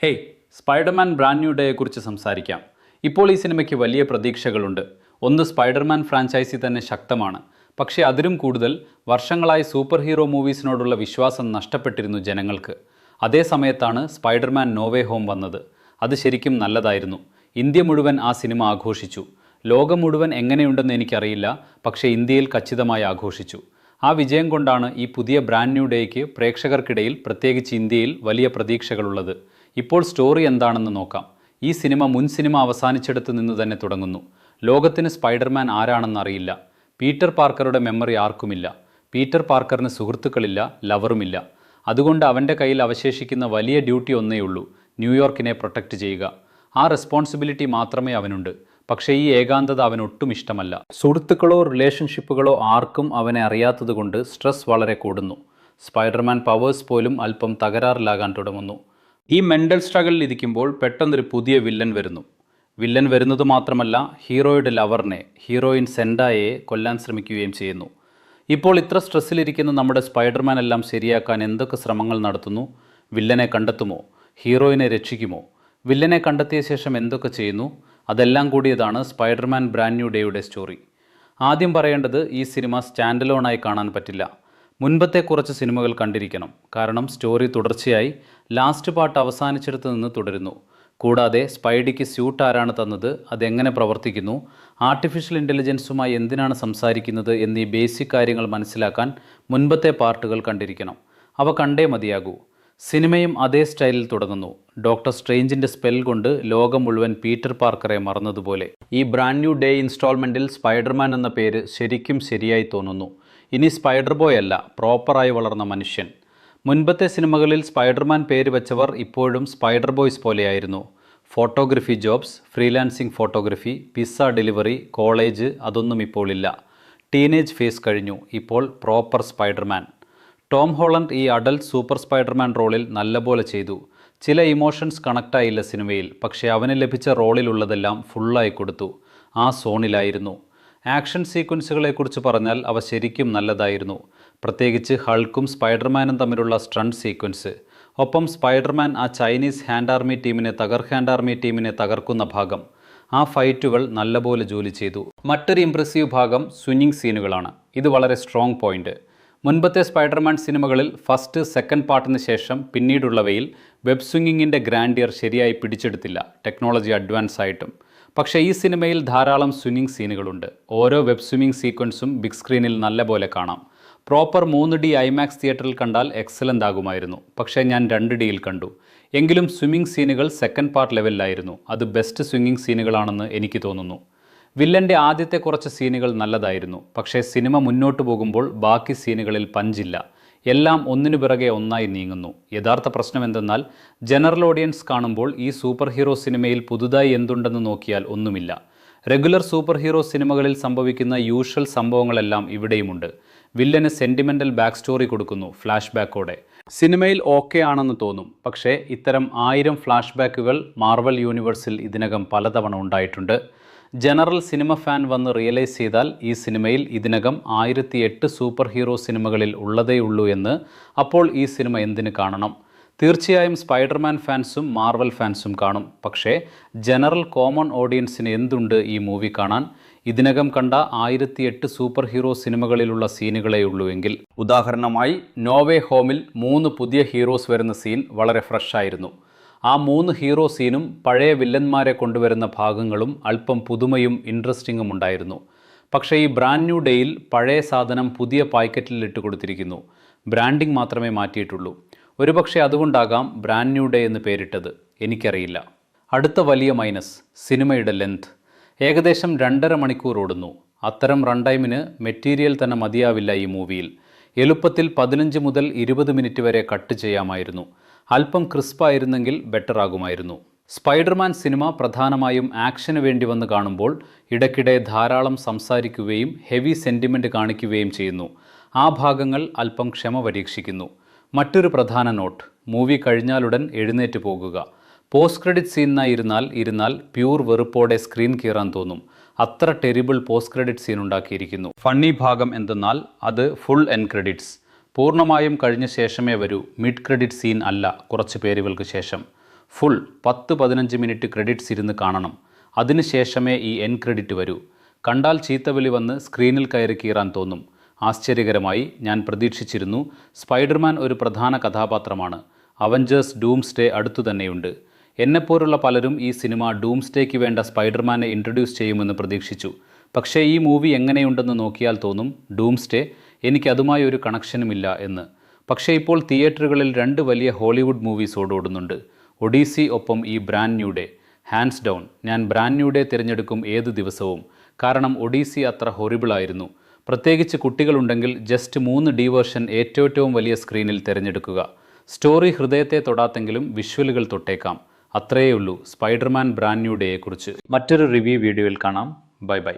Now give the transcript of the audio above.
Hey, Spiderman brand new ഡേയെക്കുറിച്ച് സംസാരിക്കാം. ഇപ്പോൾ ഈ സിനിമയ്ക്ക് വലിയ പ്രതീക്ഷകളുണ്ട്. ഒന്ന്, സ്പൈഡർമാൻ ഫ്രാഞ്ചൈസി തന്നെ ശക്തമാണ്. പക്ഷേ അതിലും കൂടുതൽ വർഷങ്ങളായി സൂപ്പർ ഹീറോ മൂവീസിനോടുള്ള വിശ്വാസം നഷ്ടപ്പെട്ടിരുന്നു ജനങ്ങൾക്ക്. അതേ സമയത്താണ് സ്പൈഡർമാൻ നോ വേ ഹോം വന്നത്. അത് ശരിക്കും നല്ലതായിരുന്നു. ഇന്ത്യ മുഴുവൻ ആ സിനിമ ആഘോഷിച്ചു. ലോകം മുഴുവൻ എങ്ങനെയുണ്ടെന്ന് എനിക്കറിയില്ല, പക്ഷേ ഇന്ത്യയിൽ ఖచ్చిതമായി ആഘോഷിച്ചു. ആ വിജയം കൊണ്ടാണ് ഈ പുതിയ ബ്രാൻഡ് ന്യൂ ഡേയ്ക്ക് പ്രേക്ഷകർക്കിടയിൽ, പ്രത്യേകിച്ച് ഇന്ത്യയിൽ, വലിയ പ്രതീക്ഷകളുള്ളത്. ഇപ്പോൾ സ്റ്റോറി എന്താണെന്ന് നോക്കാം. ഈ സിനിമ മുൻ സിനിമ അവസാനിച്ചെടുത്ത് നിന്ന് തന്നെ തുടങ്ങുന്നു. ലോകത്തിന് സ്പൈഡർമാൻ ആരാണെന്നറിയില്ല. പീറ്റർ പാർക്കറുടെ മെമ്മറി ആർക്കുമില്ല. പീറ്റർ പാർക്കറിന് സുഹൃത്തുക്കളില്ല, ലവറുമില്ല. അതുകൊണ്ട് അവൻ്റെ കയ്യിൽ അവശേഷിക്കുന്ന വലിയ ഡ്യൂട്ടി ഒന്നേയുള്ളൂ: ന്യൂയോർക്കിനെ പ്രൊട്ടക്റ്റ് ചെയ്യുക. ആ റെസ്പോൺസിബിലിറ്റി മാത്രമേ അവനുണ്ട്. പക്ഷേ ഈ ഏകാന്തത അവനൊട്ടും ഇഷ്ടമല്ല. സുഹൃത്തുക്കളോ റിലേഷൻഷിപ്പുകളോ ആർക്കും അവനെ അറിയാത്തതുകൊണ്ട് സ്ട്രെസ് വളരെ കൂടുന്നു. സ്പൈഡർമാൻ പവേഴ്സ് പോലും അല്പം തകരാറിലാകാൻ തുടങ്ങുന്നു. ഈ മെൻ്റൽ സ്ട്രഗിളിൽ ഇരിക്കുമ്പോൾ പെട്ടെന്നൊരു പുതിയ വില്ലൻ വരുന്നു. വില്ലൻ വരുന്നത് മാത്രമല്ല, ഹീറോയുടെ ലവറിനെ, ഹീറോയിൻ സെൻഡായെ കൊല്ലാൻ ശ്രമിക്കുകയും ചെയ്യുന്നു. ഇപ്പോൾ ഇത്ര സ്ട്രെസ്സിലിരിക്കുന്ന നമ്മുടെ സ്പൈഡർമാൻ എല്ലാം ശരിയാക്കാൻ എന്തൊക്കെ ശ്രമങ്ങൾ നടത്തുന്നു? വില്ലനെ കണ്ടെത്തുമോ? ഹീറോയിനെ രക്ഷിക്കുമോ? വില്ലനെ കണ്ടെത്തിയ ശേഷം എന്തൊക്കെ ചെയ്യുന്നു? അതെല്ലാം കൂടിയതാണ് സ്പൈഡർമാൻ ബ്രാൻഡ് ന്യൂ ഡേയുടെ സ്റ്റോറി. ആദ്യം പറയേണ്ടത്, ഈ സിനിമ സ്റ്റാൻഡ് അലോണായി കാണാൻ പറ്റില്ല. മുൻപത്തെ കുറച്ച് സിനിമകൾ കണ്ടിരിക്കണം. കാരണം സ്റ്റോറി തുടർച്ചയായി ലാസ്റ്റ് പാർട്ട് അവസാനിച്ചിടത്ത് നിന്ന് തുടരുന്നു. കൂടാതെ സ്പൈഡിക്ക് സ്യൂട്ട് ആരാണ് തന്നത്, അതെങ്ങനെ പ്രവർത്തിക്കുന്നു, ആർട്ടിഫിഷ്യൽ ഇൻ്റലിജൻസുമായി എന്തിനാണ് സംസാരിക്കുന്നത് എന്നീ ബേസിക് കാര്യങ്ങൾ മനസ്സിലാക്കാൻ മുൻപത്തെ പാർട്ടുകൾ കണ്ടിരിക്കണം. അവ കണ്ടേ മതിയാകൂ. സിനിമയും അതേ സ്റ്റൈലിൽ തുടങ്ങുന്നു. ഡോക്ടർ സ്ട്രേഞ്ചിൻ്റെ സ്പെൽ കൊണ്ട് ലോകം മുഴുവൻ പീറ്റർ പാർക്കറെ മറന്നതുപോലെ. ഈ ബ്രാൻഡ് ന്യൂ ഡേ ഇൻസ്റ്റാൾമെൻറ്റിൽ സ്പൈഡർമാൻ എന്ന പേര് ശരിക്കും ശരിയായി തോന്നുന്നു. ഇനി സ്പൈഡർ ബോയ് അല്ല, പ്രോപ്പറായി വളർന്ന മനുഷ്യൻ. മുൻപത്തെ സിനിമകളിൽ സ്പൈഡർമാൻ പേര് വെച്ചവർ ഇപ്പോഴും സ്പൈഡർ ബോയ്സ് പോലെയായിരുന്നു. Photography jobs, freelancing photography, pizza delivery, college, അതൊന്നും ഇപ്പോൾ ഇല്ല. ടീനേജ് ഫേസ് കഴിഞ്ഞു. ഇപ്പോൾ പ്രോപ്പർ സ്പൈഡർമാൻ. ടോം ഹോളണ്ട് ഈ അഡൽട്ട് സൂപ്പർ സ്പൈഡർമാൻ റോളിൽ നല്ലപോലെ ചെയ്തു. ചില ഇമോഷൻസ് കണക്റ്റായില്ല സിനിമയിൽ, പക്ഷേ അവന് ലഭിച്ച റോളിലുള്ളതെല്ലാം ഫുള്ളായി കൊടുത്തു. ആ സോണിലായിരുന്നു. ആക്ഷൻ സീക്വൻസുകളെക്കുറിച്ച് പറഞ്ഞാൽ അവ ശരിക്കും നല്ലതായിരുന്നു. പ്രത്യേകിച്ച് ഹൾക്കും സ്പൈഡർമാനും തമ്മിലുള്ള സ്റ്റണ്ട് സീക്വൻസ്. ഒപ്പം സ്പൈഡർമാൻ ആ ചൈനീസ് ഹാൻഡ് ആർമി ടീമിനെ തകർക്കുന്ന ഭാഗം. ആ ഫൈറ്റുകൾ നല്ലപോലെ ജോലി ചെയ്തു. മറ്റൊരു ഇംപ്രസീവ് ഭാഗം സ്വിങ്ങിങ് സീനുകളാണ്. ഇത് വളരെ സ്ട്രോങ് പോയിന്റ്. മുൻപത്തെ സ്പൈഡർമാൻ സിനിമകളിൽ ഫസ്റ്റ്, സെക്കൻഡ് പാർട്ടിന് ശേഷം പിന്നീടുള്ളവയിൽ വെബ് സ്വിങ്ങിങ്ങിൻ്റെ ഗ്രാൻഡിയർ ശരിയായി പിടിച്ചെടുത്തില്ല, ടെക്നോളജി അഡ്വാൻസ് ആയിട്ടും. പക്ഷേ ഈ സിനിമയിൽ ധാരാളം സ്വിമ്മിംഗ് സീനുകളുണ്ട്. ഓരോ വെബ് സ്വിമ്മിംഗ് സീക്വൻസും ബിഗ് സ്ക്രീനിൽ നല്ലപോലെ കാണാം. പ്രോപ്പർ 3D IMAX തിയേറ്ററിൽ കണ്ടാൽ എക്സലൻ്റ് ആകുമായിരുന്നു. പക്ഷേ ഞാൻ 2Dയിൽ കണ്ടു. എങ്കിലും സ്വിമ്മിംഗ് സീനുകൾ സെക്കൻഡ് പാർട്ട് ലെവലിലായിരുന്നു. അത് ബെസ്റ്റ് സ്വിമ്മിംഗ് സീനുകളാണെന്ന് എനിക്ക് തോന്നുന്നു. വില്ലൻ്റെ ആദ്യത്തെ കുറച്ച് സീനുകൾ നല്ലതായിരുന്നു. പക്ഷേ സിനിമ മുന്നോട്ട് പോകുമ്പോൾ ബാക്കി സീനുകളിൽ പഞ്ചില്ല. എല്ലാം ഒന്നിനു പിറകെ ഒന്നായി നീങ്ങുന്നു. യഥാർത്ഥ പ്രശ്നം എന്തെന്നാൽ, ജനറൽ ഓഡിയൻസ് കാണുമ്പോൾ ഈ സൂപ്പർ ഹീറോ സിനിമയിൽ പുതുതായി എന്തുണ്ടെന്ന് നോക്കിയാൽ ഒന്നുമില്ല. റെഗുലർ സൂപ്പർ ഹീറോ സിനിമകളിൽ സംഭവിക്കുന്ന യൂഷ്വൽ സംഭവങ്ങളെല്ലാം ഇവിടെയുമുണ്ട്. വില്ലന് സെൻറ്റിമെൻ്റൽ ബാക്ക് സ്റ്റോറി കൊടുക്കുന്നു, ഫ്ലാഷ് ബാക്കോടെ. സിനിമയിൽ ഓക്കെ ആണെന്ന് തോന്നും. പക്ഷേ ഇത്തരം 1000 ഫ്ലാഷ് ബാക്കുകൾ മാർവൽ യൂണിവേഴ്സിൽ ഇതിനകം പലതവണ ഉണ്ടായിട്ടുണ്ട്. ജനറൽ സിനിമ ഫാൻ വന്ന് റിയലൈസ് ചെയ്താൽ ഈ സിനിമയിൽ ഇതിനകം 1008 സൂപ്പർ ഹീറോ സിനിമകളിൽ ഉള്ളതേയുള്ളൂ എന്ന്. അപ്പോൾ ഈ സിനിമ എന്തിനു കാണണം? തീർച്ചയായും സ്പൈഡർമാൻ ഫാൻസും മാർവൽ ഫാൻസും കാണും. പക്ഷേ ജനറൽ കോമൺ ഓഡിയൻസിന് എന്തുണ്ട് ഈ മൂവി കാണാൻ? ഇതിനകം കണ്ട 1008 സൂപ്പർ ഹീറോ സിനിമകളിലുള്ള സീനുകളേ ഉള്ളൂ എങ്കിൽ. ഉദാഹരണമായി, നോ വേ ഹോമിൽ 3 പുതിയ ഹീറോസ് വരുന്ന സീൻ വളരെ ഫ്രഷ് ആയിരുന്നു. ആ 3 ഹീറോ സീനും പഴയ വില്ലന്മാരെ കൊണ്ടുവരുന്ന ഭാഗങ്ങളും അല്പം പുതുമയും ഇൻട്രസ്റ്റിങ്ങും ഉണ്ടായിരുന്നു. പക്ഷേ ഈ ബ്രാൻഡ് ന്യൂ ഡേയിൽ പഴയ സാധനം പുതിയ പാക്കറ്റിൽ ഇട്ട് കൊടുത്തിരിക്കുന്നു. ബ്രാൻഡിംഗ് മാത്രമേ മാറ്റിയിട്ടുള്ളൂ. ഒരുപക്ഷെ അതുകൊണ്ടാകാം ബ്രാൻഡ് ന്യൂ ഡേ എന്ന് പേരിട്ടത്. എനിക്കറിയില്ല. അടുത്ത വലിയ മൈനസ്, സിനിമയുടെ ലെങ്ത്. ഏകദേശം 2.5 മണിക്കൂർ ഓടുന്നു. അത്തരം റൺ ടൈമിന് മെറ്റീരിയൽ തന്നെ മതിയാവില്ല ഈ മൂവിയിൽ. എളുപ്പത്തിൽ 15 മുതൽ 20 മിനിറ്റ് വരെ കട്ട് ചെയ്യാമായിരുന്നു. അല്പം ക്രിസ്പായിരുന്നെങ്കിൽ ബെറ്റർ ആകുമായിരുന്നു. സ്പൈഡർമാൻ സിനിമ പ്രധാനമായും ആക്ഷന് വേണ്ടി വന്ന് കാണുമ്പോൾ ഇടയ്ക്കിടെ ധാരാളം സംസാരിക്കുകയും ഹെവി സെൻറ്റിമെൻറ്റ് കാണിക്കുകയും ചെയ്യുന്നു. ആ ഭാഗങ്ങൾ അല്പം ക്ഷമ പരീക്ഷിക്കുന്നു. മറ്റൊരു പ്രധാന നോട്ട്, മൂവി കഴിഞ്ഞാലുടൻ എഴുന്നേറ്റ് പോകുക. പോസ്റ്റ് ക്രെഡിറ്റ് സീനായി ഇരുന്നാൽ പ്യൂർ വെറുപ്പോടെ സ്ക്രീൻ കീറാൻ തോന്നും. അത്ര ടെറിബിൾ പോസ്റ്റ് ക്രെഡിറ്റ് സീൻ ഉണ്ടാക്കിയിരിക്കുന്നു. ഫണ്ണി ഭാഗം എന്തെന്നാൽ അത് ഫുൾ എൻഡ് ക്രെഡിറ്റ്സ്. പൂർണ്ണമായും കഴിഞ്ഞ ശേഷമേ വരൂ. മിഡ് ക്രെഡിറ്റ് സീൻ അല്ല, കുറച്ച് പേരുകൾക്ക് ശേഷം. ഫുൾ 10-15 മിനിറ്റ് ക്രെഡിറ്റ്സ് ഇരുന്ന് കാണണം. അതിനുശേഷമേ ഈ എൻ ക്രെഡിറ്റ് വരൂ. കണ്ടാൽ ചീത്തവിളി വന്ന് സ്ക്രീനിൽ കയറി കീറാൻ തോന്നും. ആശ്ചര്യകരമായി ഞാൻ പ്രതീക്ഷിച്ചിരുന്നു. സ്പൈഡർമാൻ ഒരു പ്രധാന കഥാപാത്രമാണ്. അവഞ്ചേഴ്സ് ഡൂംസ്ഡേ അടുത്തു തന്നെയുണ്ട്. എന്നെപ്പോലുള്ള പലരും ഈ സിനിമ ഡൂംസ്ഡേക്ക് വേണ്ട സ്പൈഡർമാനെ ഇൻട്രൊഡ്യൂസ് ചെയ്യുമെന്ന് പ്രതീക്ഷിച്ചു. പക്ഷേ ഈ മൂവി എങ്ങനെയുണ്ടെന്ന് നോക്കിയാൽ തോന്നും ഡൂംസ്ഡേ എനിക്കതുമായി ഒരു കണക്ഷനുമില്ല എന്ന്. പക്ഷേ ഇപ്പോൾ തിയേറ്ററുകളിൽ 2 വലിയ ഹോളിവുഡ് മൂവീസ് ഓടുന്നുണ്ട്. ഒഡീസി ഒപ്പം ഈ brand new day. Hands down ഞാൻ ബ്രാൻഡ് ന്യൂ ഡേ തിരഞ്ഞെടുക്കും ഏത് ദിവസവും. കാരണം ഒഡീസി അത്ര ഹൊറിബിളായിരുന്നു. പ്രത്യേകിച്ച് കുട്ടികളുണ്ടെങ്കിൽ ജസ്റ്റ് 3D വേർഷൻ ഏറ്റവും വലിയ സ്ക്രീനിൽ തിരഞ്ഞെടുക്കുക. സ്റ്റോറി ഹൃദയത്തെ തൊടാത്തെങ്കിലും വിഷ്വലുകൾ തൊട്ടേക്കാം. അത്രയേ ഉള്ളൂ സ്പൈഡർമാൻ ബ്രാൻഡ് ന്യൂ ഡേയെക്കുറിച്ച്. മറ്റൊരു റിവ്യൂ വീഡിയോയിൽ കാണാം. Bye bye.